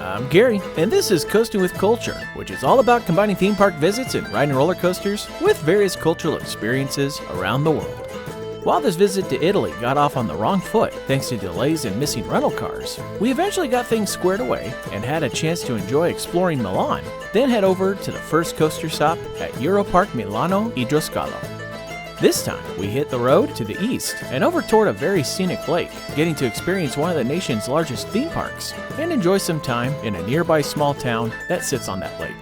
I'm Gary, and this is Coasting with Culture, which is all about combining theme park visits and riding roller coasters with various cultural experiences around the world. While this visit to Italy got off on the wrong foot thanks to delays and missing rental cars, we eventually got things squared away and had a chance to enjoy exploring Milan, then head over to the first coaster stop at Europark Milano Idroscalo. This time, we hit the road to the east and over toward a very scenic lake, getting to experience one of the nation's largest theme parks and enjoy some time in a nearby small town that sits on that lake.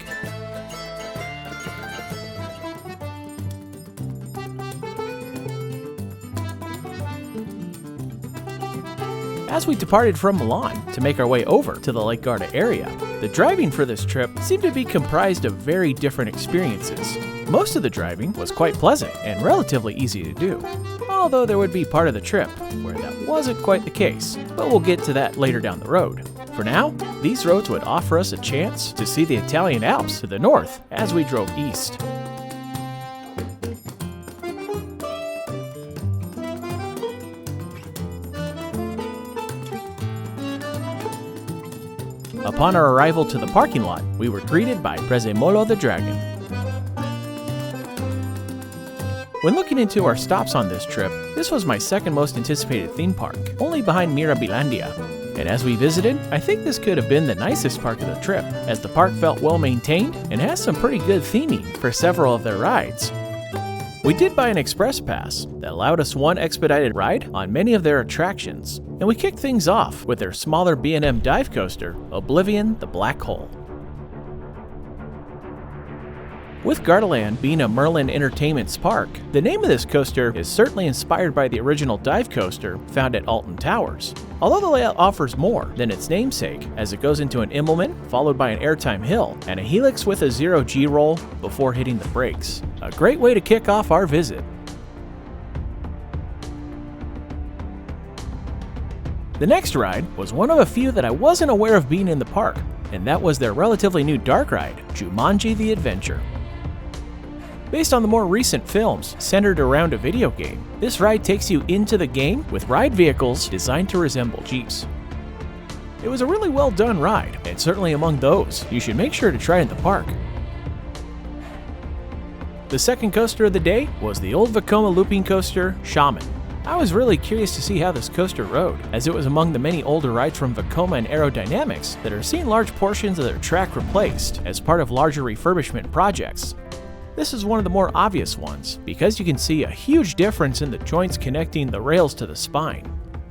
As we departed from Milan to make our way over to the Lake Garda area, the driving for this trip seemed to be comprised of very different experiences. Most of the driving was quite pleasant and relatively easy to do, although there would be part of the trip where that wasn't quite the case, but we'll get to that later down the road. For now, these roads would offer us a chance to see the Italian Alps to the north as we drove east. Upon our arrival to the parking lot, we were greeted by Prezzemolo the Dragon. When looking into our stops on this trip, this was my second most anticipated theme park, only behind Mirabilandia. And as we visited, I think this could have been the nicest park of the trip, as the park felt well maintained and has some pretty good theming for several of their rides. We did buy an express pass that allowed us one expedited ride on many of their attractions, and we kicked things off with their smaller B&M dive coaster, Oblivion the Black Hole. With Gardaland being a Merlin Entertainment's park, the name of this coaster is certainly inspired by the original dive coaster found at Alton Towers, although the layout offers more than its namesake, as it goes into an Immelman followed by an airtime hill and a helix with a 0G roll before hitting the brakes. A great way to kick off our visit. The next ride was one of a few that I wasn't aware of being in the park, and that was their relatively new dark ride, Jumanji the Adventure. Based on the more recent films centered around a video game, this ride takes you into the game with ride vehicles designed to resemble Jeeps. It was a really well done ride, and certainly among those you should make sure to try in the park. The second coaster of the day was the old Vekoma looping coaster, Shaman. I was really curious to see how this coaster rode, as it was among the many older rides from Vekoma and Aerodynamics that are seeing large portions of their track replaced as part of larger refurbishment projects. This is one of the more obvious ones, because you can see a huge difference in the joints connecting the rails to the spine.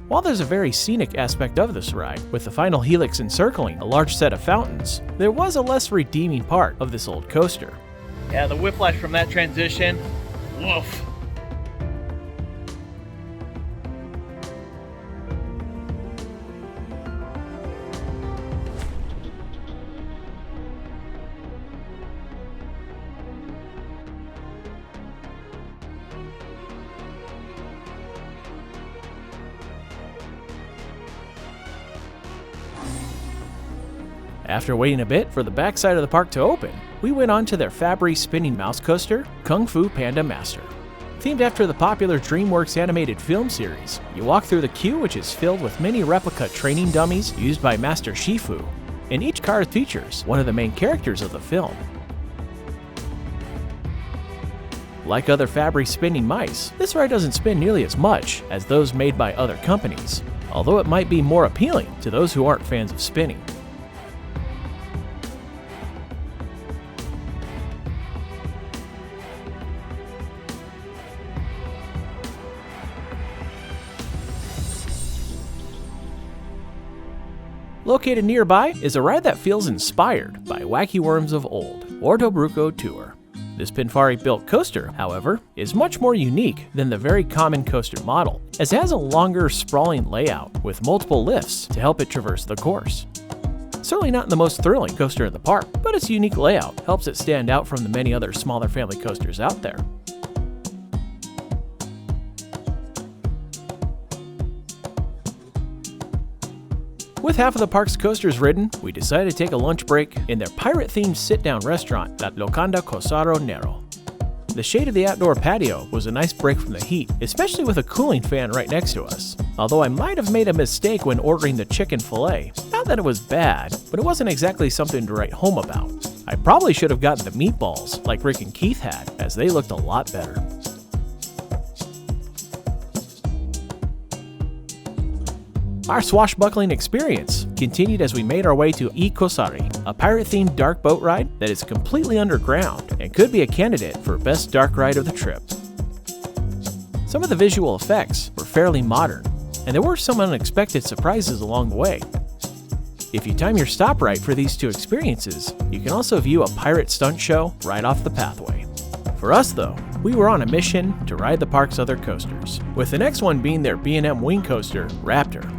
While there's a very scenic aspect of this ride, with the final helix encircling a large set of fountains, there was a less redeeming part of this old coaster. Yeah, the whiplash from that transition, woof. After waiting a bit for the backside of the park to open, we went on to their Fabry spinning mouse coaster, Kung Fu Panda Master. Themed after the popular DreamWorks animated film series, you walk through the queue, which is filled with many replica training dummies used by Master Shifu, and each car features one of the main characters of the film. Like other Fabry spinning mice, this ride doesn't spin nearly as much as those made by other companies, although it might be more appealing to those who aren't fans of spinning. Located nearby is a ride that feels inspired by Wacky Worms of old, Ortobruco Tour. This Pinfari-built coaster, however, is much more unique than the very common coaster model, as it has a longer, sprawling layout with multiple lifts to help it traverse the course. Certainly not the most thrilling coaster in the park, but its unique layout helps it stand out from the many other smaller family coasters out there. With half of the park's coasters ridden, we decided to take a lunch break in their pirate-themed sit-down restaurant at Locanda Cosaro Nero. The shade of the outdoor patio was a nice break from the heat, especially with a cooling fan right next to us. Although I might have made a mistake when ordering the chicken fillet, now Not that it was bad, but it wasn't exactly something to write home about. I probably should have gotten the meatballs like Rick and Keith had, as they looked a lot better. Our swashbuckling experience continued as we made our way to I Kosari, a pirate-themed dark boat ride that is completely underground and could be a candidate for best dark ride of the trip. Some of the visual effects were fairly modern, and there were some unexpected surprises along the way. If you time your stop right for these two experiences, you can also view a pirate stunt show right off the pathway. For us though, we were on a mission to ride the park's other coasters, with the next one being their B&M wing coaster, Raptor.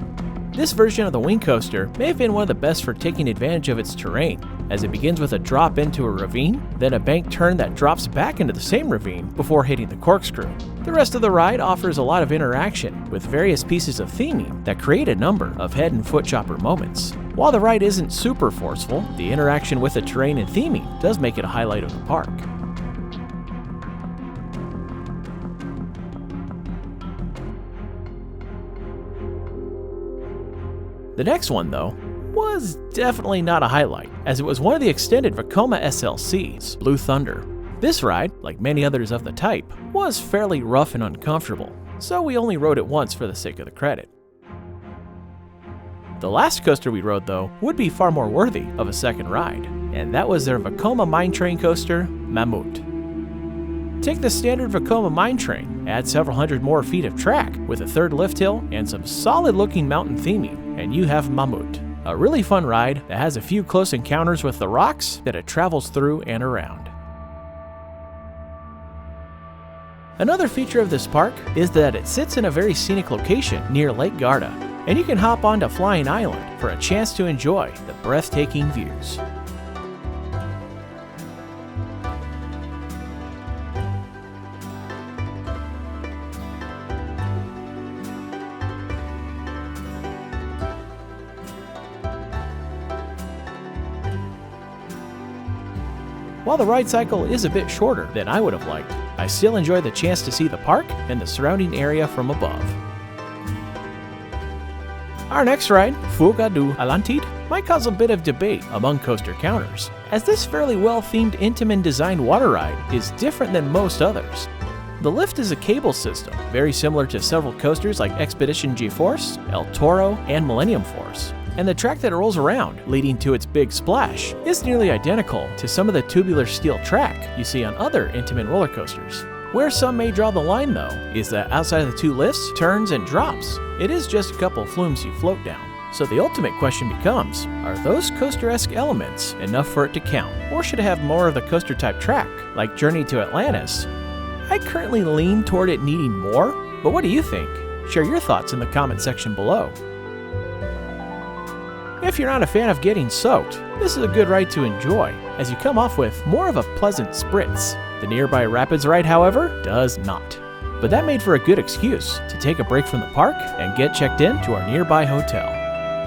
This version of the wing coaster may have been one of the best for taking advantage of its terrain, as it begins with a drop into a ravine, then a bank turn that drops back into the same ravine before hitting the corkscrew. The rest of the ride offers a lot of interaction with various pieces of theming that create a number of head and foot chopper moments. While the ride isn't super forceful, the interaction with the terrain and theming does make it a highlight of the park. The next one, though, was definitely not a highlight, as it was one of the extended Vekoma SLCs, Blue Thunder. This ride, like many others of the type, was fairly rough and uncomfortable, so we only rode it once for the sake of the credit. The last coaster we rode, though, would be far more worthy of a second ride, and that was their Vekoma Mine Train coaster, Mammut. Take the standard Vekoma Mine Train, add several hundred more feet of track with a third lift hill and some solid-looking mountain theming, and you have Mammut, a really fun ride that has a few close encounters with the rocks that it travels through and around. Another feature of this park is that it sits in a very scenic location near Lake Garda, and you can hop onto Flying Island for a chance to enjoy the breathtaking views. While the ride cycle is a bit shorter than I would have liked, I still enjoy the chance to see the park and the surrounding area from above. Our next ride, Fuga do Alantid, might cause a bit of debate among coaster counters, as this fairly well-themed Intamin designed water ride is different than most others. The lift is a cable system, very similar to several coasters like Expedition G-Force, El Toro, and Millennium Force. And the track that it rolls around, leading to its big splash, is nearly identical to some of the tubular steel track you see on other Intamin roller coasters. Where some may draw the line though, is that outside of the two lifts, turns, and drops, it is just a couple flumes you float down. So the ultimate question becomes, are those coaster-esque elements enough for it to count? Or should it have more of the coaster-type track, like Journey to Atlantis? I currently lean toward it needing more, but what do you think? Share your thoughts in the comment section below. If you're not a fan of getting soaked, this is a good ride to enjoy, as you come off with more of a pleasant spritz. The nearby Rapids ride, however, does not. But that made for a good excuse to take a break from the park and get checked in to our nearby hotel.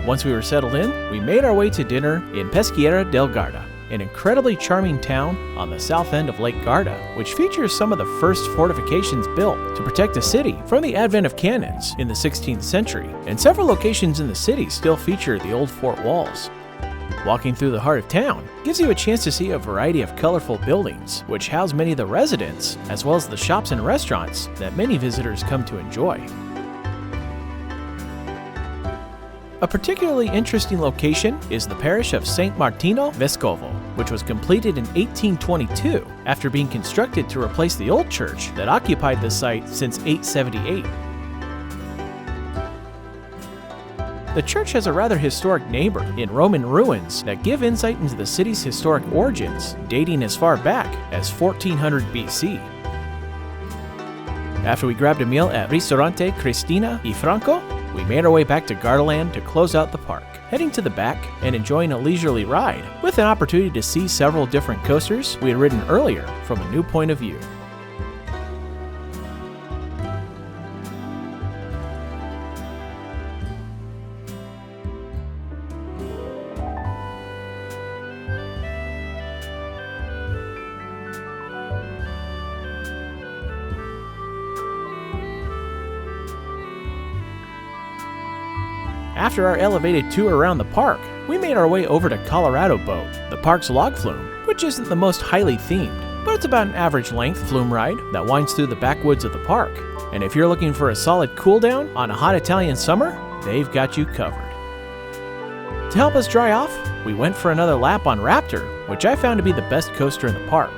Once we were settled in, we made our way to dinner in Peschiera del Garda, an incredibly charming town on the south end of Lake Garda, which features some of the first fortifications built to protect the city from the advent of cannons in the 16th century, and several locations in the city still feature the old fort walls. Walking through the heart of town gives you a chance to see a variety of colorful buildings, which house many of the residents, as well as the shops and restaurants that many visitors come to enjoy. A particularly interesting location is the parish of St. Martino Vescovo, which was completed in 1822 after being constructed to replace the old church that occupied the site since 878. The church has a rather historic neighbor in Roman ruins that give insight into the city's historic origins, dating as far back as 1400 BC. After we grabbed a meal at Ristorante Cristina y Franco, we made our way back to Gardaland to close out the park, heading to the back and enjoying a leisurely ride, with an opportunity to see several different coasters we had ridden earlier from a new point of view. After our elevated tour around the park, we made our way over to Colorado Boat, the park's log flume, which isn't the most highly themed, but it's about an average length flume ride that winds through the backwoods of the park. And if you're looking for a solid cool down on a hot Italian summer, they've got you covered. To help us dry off, we went for another lap on Raptor, which I found to be the best coaster in the park.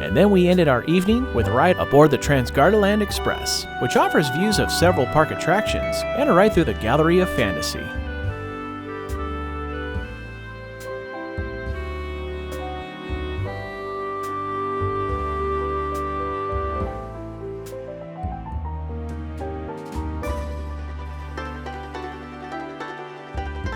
And then we ended our evening with a ride aboard the Gardaland Express, which offers views of several park attractions and a ride through the Gallery of Fantasy.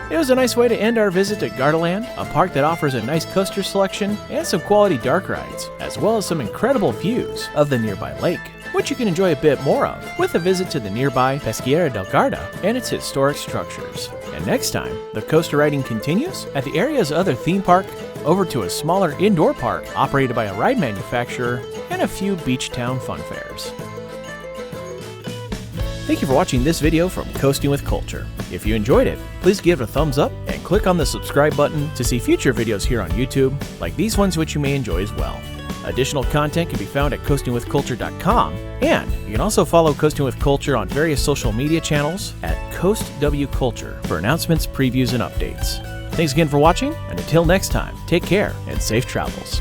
It was a nice way to end our visit to Gardaland, a park that offers a nice coaster selection and some quality dark rides, as well as some incredible views of the nearby lake, which you can enjoy a bit more of with a visit to the nearby Peschiera del Garda and its historic structures. And next time, the coaster riding continues at the area's other theme park, over to a smaller indoor park operated by a ride manufacturer, and a few beach town fun fairs. Thank you for watching this video from Coasting with Culture. If you enjoyed it, please give it a thumbs up and click on the subscribe button to see future videos here on YouTube, like these ones which you may enjoy as well. Additional content can be found at coastingwithculture.com, and you can also follow Coasting with Culture on various social media channels at CoastWCulture for announcements, previews, and updates. Thanks again for watching, and until next time, take care and safe travels.